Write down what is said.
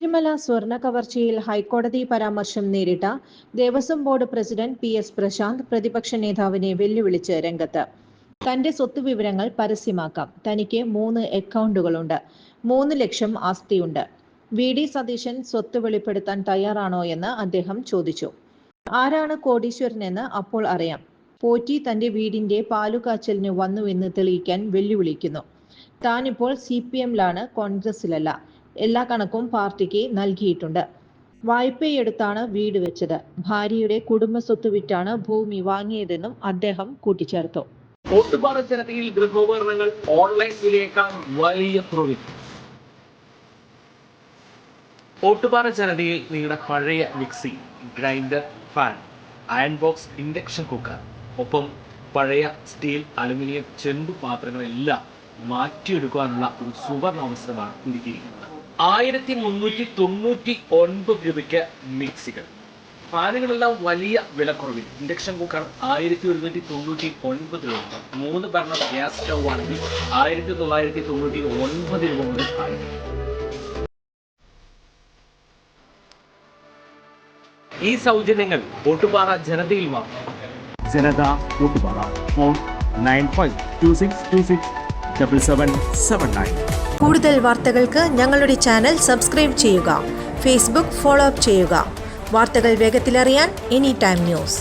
ശബരിമല സ്വർണ്ണ കവർച്ചയിൽ ഹൈക്കോടതി പരാമർശം നേരിട്ട Devaswom board president PS. Prashant പ്രതിപക്ഷ നേതാവിനെ വെല്ലുവിളിച്ച് രംഗത്ത്. തന്റെ സ്വത്ത് വിവരങ്ങൾ പരസ്യമാക്കാം. തനിക്ക് 3 അക്കൗണ്ടുകളുണ്ട്. 3 ലക്ഷം ആസ്തിയുണ്ട്. വി.ഡി. സതീശൻ സ്വത്ത് വെളിപ്പെടുത്താൻ തയ്യാറാണോ എന്ന് അദ്ദേഹം ചോദിച്ചു. ആരാണ് കോടീശ്വരനെന്ന് അപ്പോൾ അറിയാം. പോറ്റി തന്റെ വീടിന്റെ പാലുകാച്ചലിന് വന്നുവെന്ന് തെളിയിക്കാൻ വെല്ലുവിളിക്കുന്നു. താനിപ്പോൾ CPM-ലാണ്, കോൺഗ്രസിലല്ല. എല്ലാ കണക്കും പാർട്ടിക്ക് നൽകിയിട്ടുണ്ട്. വായ്പയെടുത്താണ് വീട് വെച്ചത്. ഭാര്യയുടെ കുടുംബസ്വത്ത് വിറ്റാണ് ഭൂമി വാങ്ങിയതെന്നും അദ്ദേഹം കൂട്ടിച്ചേർത്തു. ഓട്ടുപാറ ജനതയിൽ ഗൃഹോപകരണങ്ങൾ ഓൺലൈൻ വിലയേക്കാൾ വലിയ കുറവിൽ. ഓട്ടുപാറ ജനതയിൽ നിങ്ങളുടെ പഴയ mixie, grinder, fan, iron box, induction cooker, ഒപ്പം പഴയ സ്റ്റീൽ, അലുമിനിയം, ചെമ്പ് പാത്രങ്ങളെല്ലാം മാറ്റിയെടുക്കാനുള്ള ഒരു സുവർണ അവസരമാണ് ഒരുക്കിയിരിക്കുന്നത്. 1399 രൂപയ്ക്ക് മിക്സികൾ, ഫാനുകളെല്ലാം വലിയ വിലക്കുറവിൽ. ഇൻഡക്ഷൻ കുക്കർ 1199 രൂപ. 3 ബർണർ ഗ്യാസ് സ്റ്റൗ ആണെങ്കിൽ 1999 രൂപ മുതൽ ആരംഭിക്കും. ഈ സൗജന്യങ്ങൾ ഓട്ടുപാറ ജനതയിൽ മാത്രം. ജനത ഓട്ടുപാറ. ഫോൺ 9526267779. കൂടുതൽ വാർത്തകൾക്ക് ഞങ്ങളുടെ ചാനൽ സബ്സ്ക്രൈബ് ചെയ്യുക. ഫേസ്ബുക്ക് ഫോളോ അപ്പ് ചെയ്യുക. വാർത്തകൾ വേഗത്തിലറിയാൻ എനി ടൈം ന്യൂസ്.